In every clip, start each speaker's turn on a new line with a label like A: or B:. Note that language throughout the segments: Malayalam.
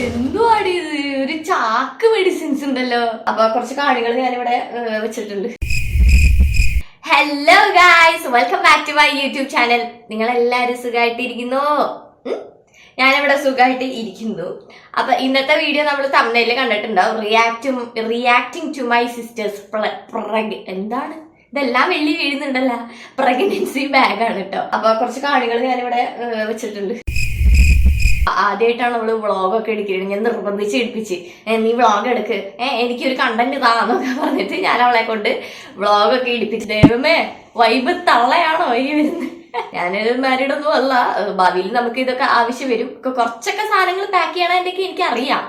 A: എന്തുവാടി ഇത്? ഒരു ചാക്ക് മെഡിസിൻസ് ഉണ്ടല്ലോ. അപ്പൊ കുറച്ച് കാര്യങ്ങൾ ഞാനിവിടെ വെച്ചിട്ടുണ്ട്. Hello guys, welcome back to my YouTube channel. നിങ്ങൾ എല്ലാരും സുഖമായിട്ടിരിക്കുന്നു? ഞാനിവിടെ സുഖമായിട്ട് ഇരിക്കുന്നു. അപ്പൊ ഇന്നത്തെ വീഡിയോ നമ്മൾ തമിഴില് കണ്ടിട്ടുണ്ടാവും. റിയാക്ടിങ് ടു മൈ സിസ്റ്റേഴ്സ് എന്താണ് ഇതെല്ലാം വെള്ളി വീഴുന്നുണ്ടല്ലോ, പ്രഗ്നൻസി ബാഗാണ് കേട്ടോ. അപ്പൊ കുറച്ച് കാണികൾ ഞാനിവിടെ വെച്ചിട്ടുണ്ട്. ആദ്യമായിട്ടാണ് നമ്മള് വ്ളോഗൊക്കെ എടുക്കുന്നത്. ഞാൻ നിർബന്ധിച്ച് എടുപ്പിച്ച്, നീ വ്ളോഗ് എടുക്ക്, എനിക്കൊരു കണ്ടന്റ് താന്നൊക്കെ പറഞ്ഞിട്ട് ഞാൻ അവളെ കൊണ്ട് വ്ളോഗൊക്കെ എടുപ്പിച്ച്. ദൈവമേ, വൈബ് തള്ളയാണോ ഈ വരുന്നത്? ഞാനൊരു മാരീഡ് ഒന്നും അല്ല. ഭാവിയിൽ നമുക്ക് ഇതൊക്കെ ആവശ്യം വരും. കുറച്ചൊക്കെ സാധനങ്ങൾ പാക്ക് ചെയ്യണതിന്റെയൊക്കെ എനിക്കറിയാം.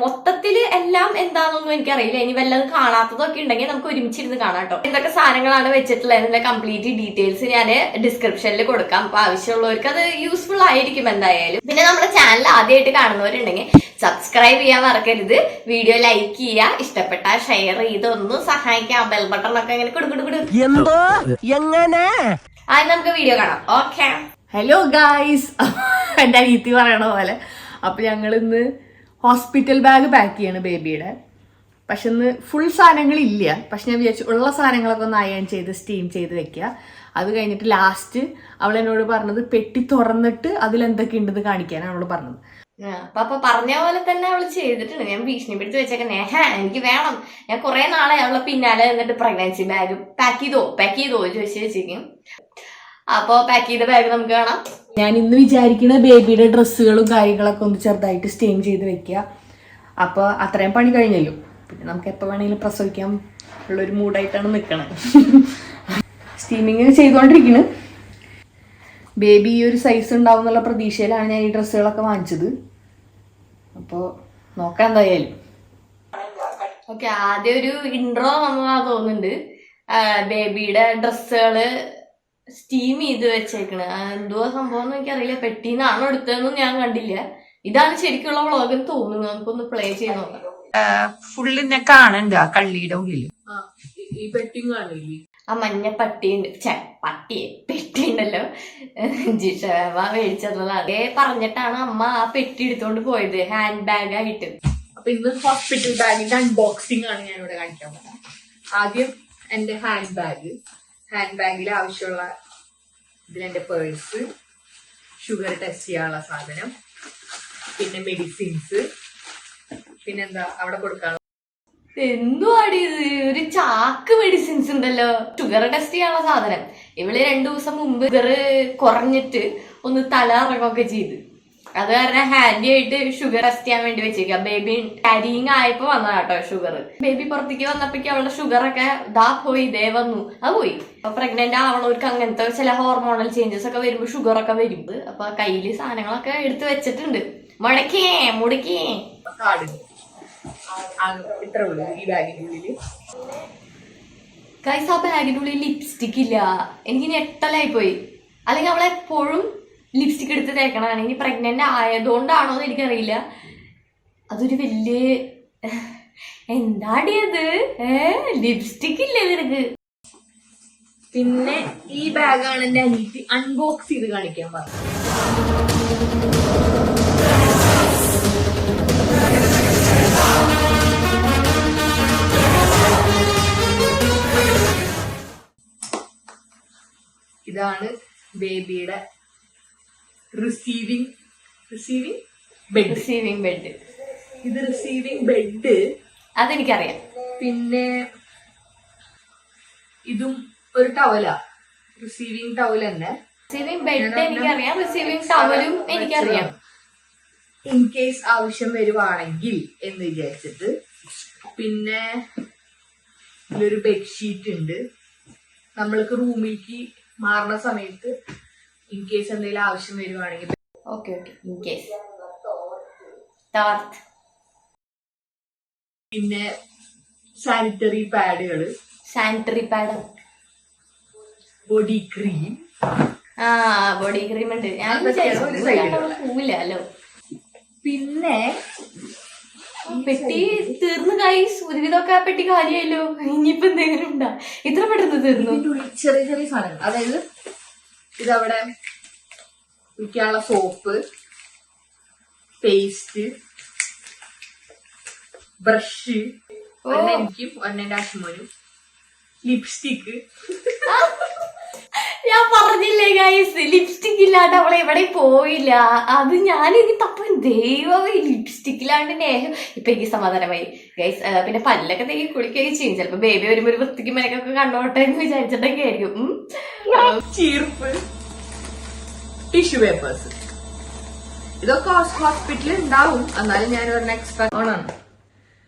A: മൊത്തത്തില് എല്ലാം എന്താണെന്നൊന്നും എനിക്കറിയില്ല. ഇനി വല്ലതും കാണാത്തതൊക്കെ ഉണ്ടെങ്കിൽ നമുക്ക് ഒരുമിച്ചിരുന്ന് കാണാം കേട്ടോ. എന്തൊക്കെ സാധനങ്ങളാണ് വെച്ചിട്ടുള്ളത് അതിന്റെ കംപ്ലീറ്റ് ഡീറ്റെയിൽസ് ഞാൻ ഡിസ്ക്രിപ്ഷനിൽ കൊടുക്കാം. അപ്പൊ ആവശ്യമുള്ളവർക്ക് അത് യൂസ്ഫുൾ ആയിരിക്കും എന്തായാലും. പിന്നെ നമ്മുടെ ചാനൽ ആദ്യമായിട്ട് കാണുന്നവരുണ്ടെങ്കിൽ സബ്സ്ക്രൈബ് ചെയ്യാൻ മറക്കരുത്. വീഡിയോ ലൈക്ക് ചെയ്യുക, ഇഷ്ടപ്പെട്ട ഷെയർ ചെയ്തൊന്ന് സഹായിക്കാം. ബെൽ ബട്ടൺ ഒക്കെ അങ്ങനെ കൊടുക്കും. ആദ്യം നമുക്ക് വീഡിയോ കാണാം. ഓക്കെ.
B: ഹലോ ഗായ്സ്, എന്റെ അനിയത്തി പറയണ പോലെ അപ്പൊ ഞങ്ങൾ ഇന്ന് ഹോസ്പിറ്റൽ ബാഗ് പാക്ക് ചെയ്യാണ് ബേബിയുടെ. പക്ഷെ ഇന്ന് ഫുൾ സാധനങ്ങളില്ല. പക്ഷെ ഞാൻ വിചാരിച്ചു ഉള്ള സാധനങ്ങളൊക്കെ ഒന്ന് അയൺ ചെയ്ത് സ്റ്റീം ചെയ്ത് വെക്കുക. അത് കഴിഞ്ഞിട്ട് ലാസ്റ്റ് അവൾ എന്നോട് പറഞ്ഞത് പെട്ടി തുറന്നിട്ട് അതിലെന്തൊക്കെ ഉണ്ടെന്ന് കാണിക്കാനാണ് അവള് പറഞ്ഞത്.
A: അപ്പൊ പറഞ്ഞ പോലെ തന്നെ അവള് ചെയ്തിട്ടുണ്ട്. ഞാൻ ഭീഷണി പിടിച്ച് വെച്ചേക്കണേ, എനിക്ക് വേണം. ഞാൻ കുറെ നാളെ അവളെ പിന്നാലെ എന്നിട്ട് പ്രഗ്നൻസി ബാഗ് പാക്ക് ചെയ്തോ ചോദിച്ചു വെച്ചേക്കും. അപ്പൊ പാക്ക് ചെയ്ത ബാഗ് നമുക്ക് കാണാം.
B: ഞാൻ ഇന്ന് വിചാരിക്കുന്ന ബേബിയുടെ ഡ്രസ്സുകളും കാര്യങ്ങളൊക്കെ ഒന്ന് ചെറുതായിട്ട് സ്റ്റീം ചെയ്ത് വെക്കുക. അപ്പൊ അത്രയും പണി കഴിഞ്ഞല്ലോ. പിന്നെ നമുക്ക് എപ്പോൾ വേണമെങ്കിലും പ്രസവിക്കാൻ ഉള്ളൊരു മൂഡായിട്ടാണ് നിൽക്കണത്. സ്റ്റീമിങ് ചെയ്തുകൊണ്ടിരിക്കുന്നു. ബേബി ഈ ഒരു സൈസ് ഉണ്ടാവും എന്നുള്ള പ്രതീക്ഷയിലാണ് ഞാൻ ഈ ഡ്രസ്സുകളൊക്കെ വാങ്ങിച്ചത്. അപ്പോൾ നോക്കാം എന്തായാലും.
A: ഓക്കെ, ആദ്യം ഒരു ഇൻട്രോ വന്നതാ തോന്നുന്നുണ്ട്. ബേബിയുടെ ഡ്രസ്സുകള് സ്റ്റീം ചെയ്ത് വെച്ചേക്കണ്. എന്തുവാ സംഭവം എന്ന് എനിക്കറിയില്ല. പെട്ടിന്നാണോ എടുത്തതെന്നും ഞാൻ കണ്ടില്ല. ഇതാണ് ശരിക്കുള്ള വ്ളോഗ് എന്ന് തോന്നുന്നു. നമുക്കൊന്ന് പ്ലേ ചെയ്ത് നോക്കാം.
C: ഫുള്ളിനെ കാണണ്ട ആ കള്ളിയുടെ ഉള്ളില്
B: ഈ പെട്ടിയും കാണില്ലേ?
A: ആ മഞ്ഞ പട്ടിയുണ്ട്, പെട്ടി ഉണ്ടല്ലോ, ജിഷവ മേടിച്ചതാണ്. അതേ പറഞ്ഞിട്ടാണ് അമ്മ ആ പെട്ടി എടുത്തോണ്ട് പോയത്, ഹാൻഡ് ബാഗ് ആയിട്ട്.
B: അപ്പൊ ഇന്ന് ഹോസ്പിറ്റൽ ബാഗിന്റെ അൺബോക്സിംഗ് ആണ് ഞാൻ ഇവിടെ കാണിക്കാൻ പോകുന്നത്. ആദ്യം എന്റെ ഹാൻഡ് ബാഗിൽ ആവശ്യമുള്ള ഇതിലെന്റെ പേഴ്സ്, ഷുഗർ ടെസ്റ്റ് ചെയ്യാനുള്ള സാധനം, പിന്നെ മെഡിസിൻസ്, പിന്നെന്താ അവിടെ കൊടുക്കാനുള്ള
A: എന്തുവാടി ഇത്? ഒരു ചാക്ക് മെഡിസിൻസ് ഉണ്ടല്ലോ. ഷുഗർ ടെസ്റ്റ് ചെയ്യാനുള്ള സാധനം. ഇവള് 2 ദിവസം മുമ്പ് ഷുഗർ കുറഞ്ഞിട്ട് ഒന്ന് തല ഇറങ്ങുകയൊക്കെ ചെയ്ത്. അത് കാരണം ഹാൻഡി ആയിട്ട് ഷുഗർ ടെസ്റ്റ് ചെയ്യാൻ വേണ്ടി വെച്ചേക്കാം. ബേബി കാരിയിങ് ആയപ്പോ വന്നതാട്ടോ ഷുഗർ. ബേബി പുറത്തേക്ക് വന്നപ്പോഴേക്കും അവളുടെ ഷുഗർ ഒക്കെ പോയി, വന്നു. അത് പോയി. അപ്പൊ പ്രഗ്നന്റ് ആവണവർക്ക് അങ്ങനത്തെ ചില ഹോർമോണൽ ചേഞ്ചസ് ഒക്കെ വരുമ്പോ ഷുഗർ ഒക്കെ വരും. അപ്പൊ കയ്യില് സാധനങ്ങളൊക്കെ എടുത്ത് വെച്ചിട്ടുണ്ട്. മുടക്കേ
B: ഇത്ര ഉള്ളൂ ഈ ബാഗിന്റെ ഉള്ളില്.
A: ഗൈസ്, ആ ബാഗിനുള്ളിൽ ലിപ്സ്റ്റിക് ഇല്ല. എനിക്ക് ഞെട്ടലായി പോയി. അല്ലെങ്കിൽ അവളെപ്പോഴും ലിപ്സ്റ്റിക് എടുത്ത് തേക്കണതാണ്. ഇനി പ്രഗ്നന്റ് ആയതുകൊണ്ടാണോ എന്ന് എനിക്കറിയില്ല. അതൊരു വലിയ എന്താടിയത്? ലിപ്സ്റ്റിക് ഇല്ലേ നിനക്ക്?
B: പിന്നെ ഈ ബാഗാണ് എന്റെ അനിയത്തി അൺബോക്സ് ചെയ്ത് കാണിക്കാൻ പറഞ്ഞത്. ഇതാണ് ബേബിയുടെ റിസീവിംഗ് ബെഡ്. ഇത് റിസീവിംഗ് ബെഡ്,
A: അതെനിക്കറിയാം.
B: പിന്നെ ഇതും ഒരു ടവലാ, റിസീവിംഗ് ടവൽ തന്നെ.
A: റിസീവിംഗ് ബെഡ് എനിക്കറിയാം, റിസീവിംഗ് ടവലും എനിക്കറിയാം.
B: ഇൻ കേസ് ആവശ്യം വരുവാണെങ്കിൽ എന്ന് വിചാരിച്ചിട്ട്. പിന്നെ ഇതിലൊരു ബെഡ്ഷീറ്റ് ഉണ്ട്. നമ്മൾക്ക് റൂമിലേക്ക് മാറുന്ന സമയത്ത് ഇൻ കേസ് എന്തെങ്കിലും ആവശ്യം വരുവാണെങ്കിൽ.
A: Okay, in case.
B: പിന്നെ സാനിറ്ററി പാഡുകള്, ബോഡി ക്രീം.
A: ബോഡി ക്രീം ഉണ്ട്. ഞാൻ പോവില്ലല്ലോ.
B: പിന്നെ
A: പെട്ടി തീർന്നു ഗൈസ്. ഒരുവിധമൊക്കെ ആ പെട്ടി കാര്യമായല്ലോ. ഇനിയിപ്പോ എന്തെങ്കിലും ഉണ്ടാ? ഇത്ര പെട്ടെന്ന് തീർന്നു?
B: ചെറിയ ചെറിയ സാധനങ്ങൾ. അതായത് ഇതവിടെ കുളിക്കാനുള്ള സോപ്പ്, പേസ്റ്റ്, ബ്രഷ്, എനിക്കും ഒരെണ്ണം അശ്മോനും, ലിപ്സ്റ്റിക്ക്.
A: ഞാൻ പറഞ്ഞില്ലേ ഗൈസ്, ലിപ്സ്റ്റിക് ഇല്ലാണ്ട് അവളെ എവിടെ പോയില്ല. അത് ഞാൻ ഇനി തപ്പം ദൈവമേ, ലിപ്സ്റ്റിക് ഇല്ലാണ്ട് നേഹം ഇപ്പൊ എനിക്ക് സമാധാനമായി ഗൈസ്. പിന്നെ പല്ലൊക്കെ തേക്കി കുളിക്കുകയും ചെയ്യും. ചിലപ്പോ ബേബി വരുമ്പോ ഒരു വൃത്തിക്ക് മനക്കൊക്കെ കണ്ടോട്ടെ എന്ന് വിചാരിച്ചിട്ടൊക്കെ ആയിരിക്കും.
B: ചീർപ്പ്, ടിഷ്യൂ പേപ്പേഴ്സ്, ഇതൊക്കെ ഹോസ്പിറ്റലിൽ ഉണ്ടാവും. എന്നാലും ഞാൻ ഒരെണ്ണം എക്സ്ട്രാ ഓണാണ്.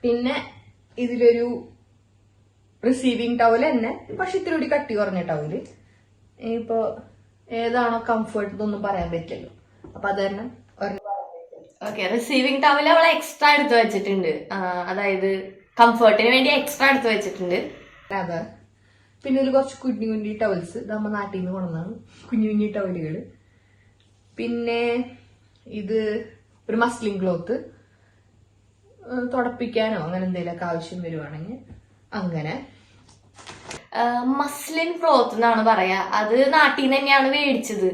B: പിന്നെ ഇതിലൊരു റിസീവിങ് ടവൽ തന്നെ, പക്ഷെ ഇത്തിരി കൂടി കട്ടി കുറഞ്ഞ ടവല്. ഇനിയിപ്പോ ഏതാണോ കംഫർട്ട് എന്നൊന്നും പറയാൻ പറ്റില്ലല്ലോ, അപ്പൊ അത് തന്നെ
A: ഓക്കെ. റിസീവിംഗ് ടവൽ അവളെ എക്സ്ട്രാ എടുത്ത് വെച്ചിട്ടുണ്ട്. അതായത് കംഫർട്ടിന് വേണ്ടി എക്സ്ട്രാ എടുത്ത് വെച്ചിട്ടുണ്ട്.
B: അതെ. പിന്നെ ഇതിൽ കുറച്ച് കുഞ്ഞു കുഞ്ഞു ടവൽസ്, നമ്മ നാട്ടിൽ നിന്ന് കൊണ്ടുവന്നാണ് കുഞ്ഞു കുഞ്ഞു ടവലുകള്. പിന്നെ ഇത് ഒരു മസ്ലിൻ ക്ലോത്ത്, തുടപ്പിക്കാനോ അങ്ങനെ എന്തെങ്കിലുമൊക്കെ ആവശ്യം വരുവാണെങ്കിൽ അങ്ങനെ.
A: മസ്ലിൻ ക്ലോത്ത് എന്നാണ് പറയാ. അത് നാട്ടിൽ നിന്ന് തന്നെയാണ് മേടിച്ചത്.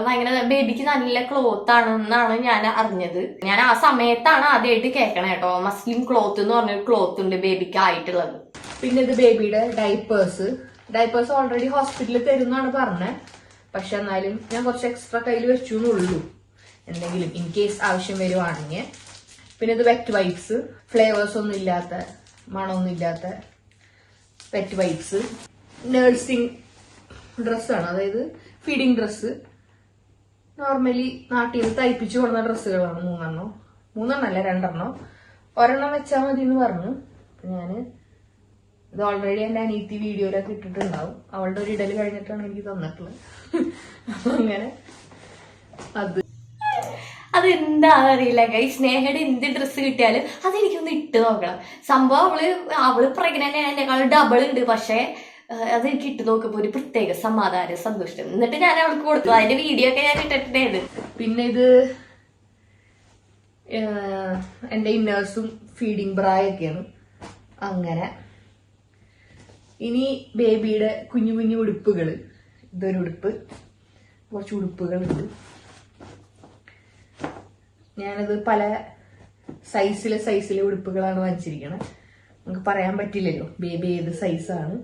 A: ഭയങ്കര ബേബിക്ക് നല്ല ക്ലോത്ത് ആണെന്നാണ് ഞാൻ അറിഞ്ഞത്. ഞാൻ ആ സമയത്താണ് ആദ്യമായിട്ട് കേൾക്കണേ കേട്ടോ, മസ്ലിൻ ക്ലോത്ത് എന്ന് പറഞ്ഞൊരു ക്ലോത്ത് ഉണ്ട് ബേബിക്ക് ആയിട്ടുള്ളത്.
B: പിന്നെ ഇത് ബേബിയുടെ ഡൈപ്പേഴ്സ് ഓൾറെഡി ഹോസ്പിറ്റലിൽ തരുന്നാണ് പറഞ്ഞത്. പക്ഷെ എന്നാലും ഞാൻ കുറച്ച് എക്സ്ട്രാ കയ്യിൽ വെച്ചു എന്നുള്ളൂ, എന്തെങ്കിലും ഇൻ കേസ് ആവശ്യം വരുവാണെങ്കിൽ. പിന്നെ ഇത് വെറ്റ് വൈപ്സ്, ഫ്ലേവേഴ്സ് ഒന്നും ഇല്ലാത്ത, മണമൊന്നും ഇല്ലാത്ത വെറ്റ് വൈപ്സ്. നഴ്സിംഗ് ഡ്രസ്സാണ്, അതായത് ഫീഡിങ് ഡ്രസ്സ്. നോർമലി നാട്ടിൽ നിന്ന് തയ്പ്പിച്ചു കൊടുക്കുന്ന ഡ്രസ്സുകളാണ്. മൂന്നെണ്ണല്ല 2 ഒരെണ്ണം വെച്ചാൽ മതി എന്ന് പറഞ്ഞു. ഞാന് ഇത് ഓൾറെഡി എന്റെ അനീത്തി വീഡിയോയിലൊക്കെ ഇട്ടിട്ടുണ്ടാവും. അവളുടെ ഒരു ഇടൽ കഴിഞ്ഞിട്ടാണ് എനിക്ക് തന്നിട്ടുള്ളത്. അപ്പൊ അങ്ങനെ
A: അതെന്താണെന്ന് അറിയില്ല ഗൈസ്. സ്നേഹയുടെ എന്ത് ഡ്രസ്സ് കിട്ടിയാലും അതെനിക്കൊന്ന് ഇട്ട് നോക്കണം. സംഭവം അവള് പ്രഗ്നന്റ് എന്നെക്കാൾ ഡബിൾ ഉണ്ട്. പക്ഷെ അതെനിക്ക് ഇട്ട് നോക്കുമ്പോ ഒരു പ്രത്യേക സമാധാനം, സന്തോഷം. എന്നിട്ട് ഞാൻ അവൾക്ക് കൊടുത്തു. അതിന്റെ വീഡിയോ ഒക്കെ ഞാൻ ഇട്ടിട്ടുണ്ടായത്.
B: പിന്നെ ഇത് എന്റെ ഇന്നേഴ്സും ഫീഡിങ് ബ്രായൊക്കെയാണ്. അങ്ങനെ ഇനി ബേബിയുടെ കുഞ്ഞു കുഞ്ഞു ഉടുപ്പുകള്. ഇതൊരു ഉടുപ്പ്, കുറച്ച് ഉടുപ്പുകളുണ്ട്. ഞാനത് പല സൈസിലെ ഉടുപ്പുകളാണ് വാങ്ങിച്ചിരിക്കണത്. നമുക്ക് പറയാൻ പറ്റില്ലല്ലോ ബേബി ഏത് സൈസാണ്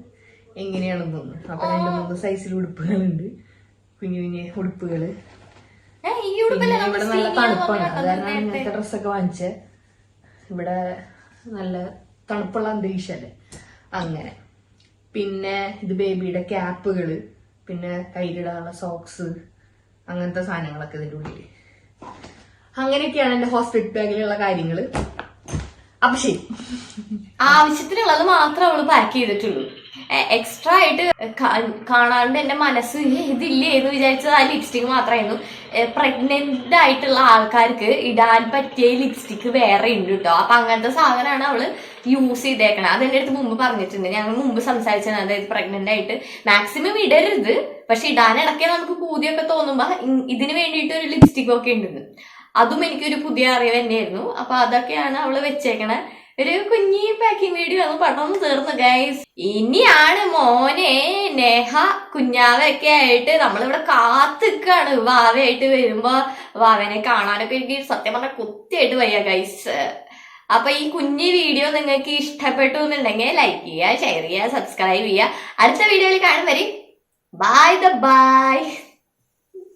B: എങ്ങനെയാണെന്നൊന്ന്. അപ്പൊ 2-3 സൈസിൽ ഉടുപ്പുകളുണ്ട്, കുഞ്ഞു കുഞ്ഞു ഉടുപ്പുകള്. പിന്നെ ഇവിടെ നല്ല തണുപ്പാണ്, അത് കാരണം ഇങ്ങനത്തെ ഡ്രസ്സൊക്കെ വാങ്ങിച്ചേ. ഇവിടെ നല്ല തണുപ്പുള്ള അന്തരീക്ഷല്ലേ, അങ്ങനെ. പിന്നെ ഇത് ബേബിയുടെ ക്യാപ്പുകള്, പിന്നെ കയ്യിലിടാനുള്ള സോക്സ്, അങ്ങനത്തെ സാധനങ്ങളൊക്കെ ഇതിന്റെ ഉള്ളില്. അങ്ങനെയൊക്കെയാണ് എന്റെ ഹോസ്പിറ്റൽ ബാഗിലുള്ള കാര്യങ്ങള്. അപ്പൊ ശരി,
A: ആവശ്യത്തിനുള്ളത് മാത്രം അവള് പാക്ക് ചെയ്തിട്ടുള്ളൂ. എക്സ്ട്രാ ആയിട്ട് കാണാണ്ട് എന്റെ മനസ്സ് ഇതില്ലേ എന്ന് വിചാരിച്ചത് ആ ലിപ്സ്റ്റിക് മാത്രമായിരുന്നു. പ്രഗ്നന്റ് ആയിട്ടുള്ള ആൾക്കാർക്ക് ഇടാൻ പറ്റിയ ലിപ്സ്റ്റിക് വേറെ ഉണ്ട് കേട്ടോ. അപ്പൊ അങ്ങനത്തെ സാധനമാണ് അവള് യൂസ് ചെയ്തേക്കണം. അതെന്റെ അടുത്ത് മുമ്പ് പറഞ്ഞിട്ടുണ്ട്, ഞങ്ങൾ മുമ്പ് സംസാരിച്ചത്. അതായത് പ്രഗ്നന്റ് ആയിട്ട് മാക്സിമം ഇടരുത്, പക്ഷെ ഇടാനിടയ്ക്ക് നമുക്ക് പൂതിയൊക്കെ തോന്നുമ്പോ ഇതിന് വേണ്ടിയിട്ട് ഒരു ലിപ്സ്റ്റിക് ഒക്കെ ഉണ്ടെന്ന്. അതും എനിക്കൊരു പുതിയ അറിവ് തന്നെയായിരുന്നു. അപ്പൊ അതൊക്കെയാണ് അവള് വെച്ചേക്കണേ. ഒരു കുഞ്ഞി പാക്കിംഗ് വീഡിയോ ഒന്ന് പെട്ടെന്ന് തീർന്നു ഗൈസ്. ഇനിയാണ് മോനെ നേഹ കുഞ്ഞാവൊക്കെ ആയിട്ട് നമ്മളിവിടെ കാത്തിക്കാണ്. വാവയായിട്ട് വരുമ്പോ വാവനെ കാണാനൊക്കെ എനിക്ക് സത്യം പറഞ്ഞാൽ കുത്തിയായിട്ട് വയ്യ ഗൈസ്. അപ്പൊ ഈ കുഞ്ഞി വീഡിയോ നിങ്ങൾക്ക് ഇഷ്ടപ്പെട്ടു എന്നുണ്ടെങ്കിൽ ലൈക്ക് ചെയ്യുക, ഷെയർ ചെയ്യുക, സബ്സ്ക്രൈബ് ചെയ്യുക. അടുത്ത വീഡിയോയിൽ കാണും വരെ ബൈ.